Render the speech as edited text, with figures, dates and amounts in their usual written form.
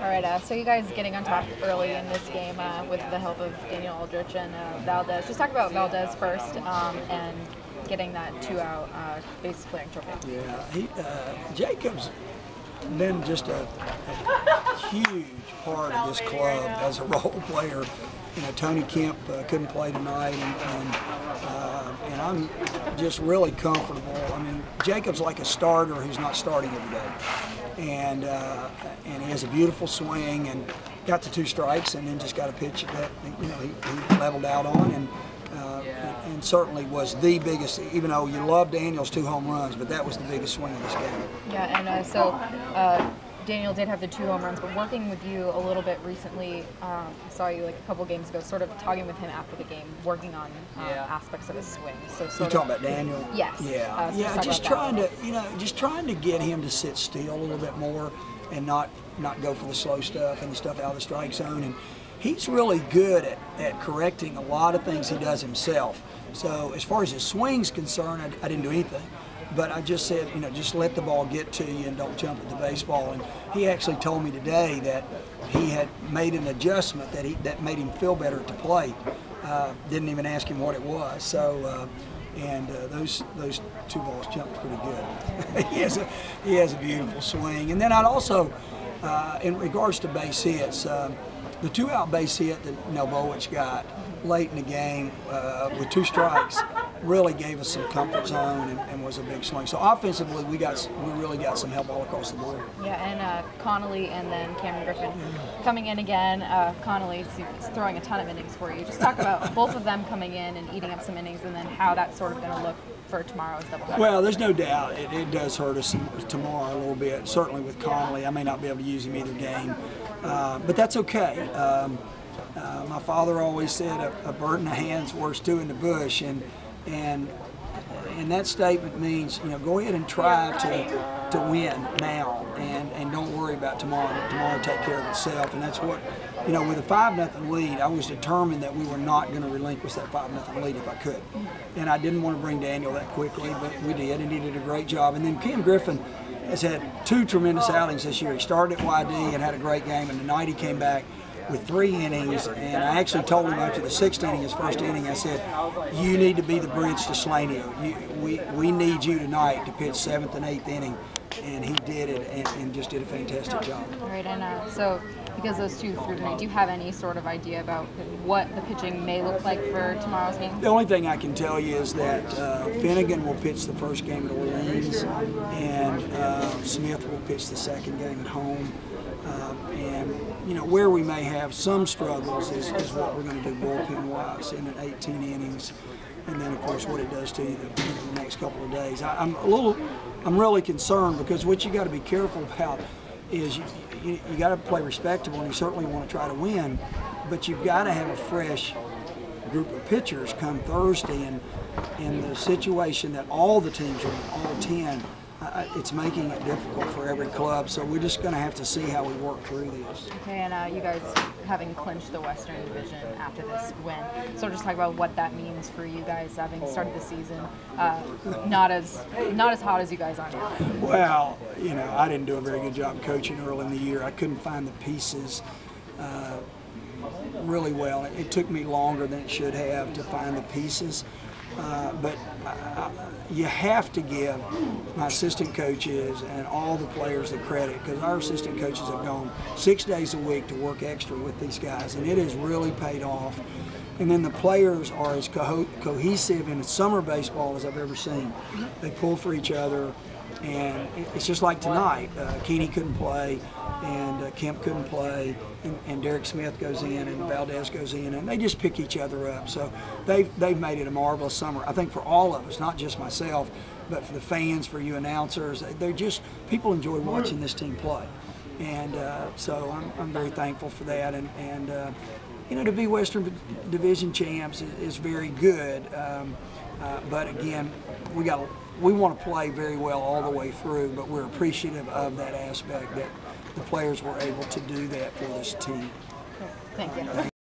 All right, so you guys getting on top early in this game with the help of Daniel Aldrich and Valdez. Just talk about Valdez first and getting that 2-out base clearing trophy. Yeah, Jacob's been just a huge part of this club as a role player. You know, Tony Kemp couldn't play tonight, and I'm just really comfortable. I mean, Jacob's like a starter who's not starting every day, and he has a beautiful swing and got the 2 strikes, and then just got a pitch that he leveled out on, and certainly was the biggest. Even though you love Daniel's 2 home runs, but that was the biggest swing of this game. Yeah, and so Daniel did have the 2 home runs, but working with you a little bit recently, I saw you like a couple games ago, sort of talking with him after the game, working on aspects of his swing. So you talking about Daniel? Yes. Yeah, just trying to get him to sit still a little bit more and not go for the slow stuff and the stuff out of the strike zone. And he's really good at correcting a lot of things he does himself. So as far as his swing's concerned, I didn't do anything. But I just said, just let the ball get to you and don't jump at the baseball. And he actually told me today that he had made an adjustment that made him feel better at the plate. Didn't even ask him what it was. So, those 2 balls jumped pretty good. he has a beautiful swing. And then I'd also, in regards to base hits, the 2-out base hit that Nelbowich got late in the game with 2 strikes really gave us some comfort zone and was a big swing. So offensively, we really got some help all across the board. Yeah, and Connolly and then Cameron Griffin coming in again. Connolly's throwing a ton of innings for you. Just talk about both of them coming in and eating up some innings, and then how that's sort of going to look for tomorrow's doubleheader. Well, there's no doubt it does hurt us tomorrow a little bit. Certainly with Connolly, I may not be able to use him either game, but that's okay. My father always said a bird in the hand's worth 2 in the bush, and that statement means go ahead and try to win now, and don't worry about tomorrow. Tomorrow will take care of itself, and that's what with a 5-0 lead, I was determined that we were not going to relinquish that 5-0 lead if I could, and I didn't want to bring Daniel that quickly, but we did, and he did a great job. And then Cam Griffin has had 2 tremendous outings this year. He started at YD and had a great game, and tonight he came back with 3 innings, and I actually told him after the 6th inning, his first inning, I said, you need to be the bridge to Slaney. We need you tonight to pitch 7th and 8th inning, and he did it and just did a fantastic job. All right, and so because those 2 threw tonight, do you have any sort of idea about what the pitching may look like for tomorrow's game? The only thing I can tell you is that Finnegan will pitch the first game at Orleans, and Smith will pitch the second game at home. And where we may have some struggles is what we're going to do bullpen-wise in 18 innings, and then of course what it does to you the next couple of days. I'm really concerned, because what you got to be careful about is you got to play respectable, and you certainly want to try to win, but you've got to have a fresh group of pitchers come Thursday, and in the situation that all the teams are in, all 10. It's making it difficult for every club, so we're just going to have to see how we work through this. Okay, and you guys having clinched the Western Division after this win, so just talk about what that means for you guys having started the season not as hot as you guys are now. Well, I didn't do a very good job coaching early in the year. I couldn't find the pieces really well. It took me longer than it should have to find the pieces. But you have to give my assistant coaches and all the players the credit, because our assistant coaches have gone 6 days a week to work extra with these guys, and it has really paid off. And then the players are as cohesive in summer baseball as I've ever seen. They pull for each other, and it's just like tonight. Keeney couldn't play, and Kemp couldn't play, and Derek Smith goes in, and Valdez goes in, and they just pick each other up. So they've made it a marvelous summer, I think, for all of us, not just myself, but for the fans, for you announcers. People enjoy watching this team play, and so I'm very thankful for that. And to be Western Division champs is very good, but again, we want to play very well all the way through, but we're appreciative of that aspect, that the players were able to do that for this team. Thank you.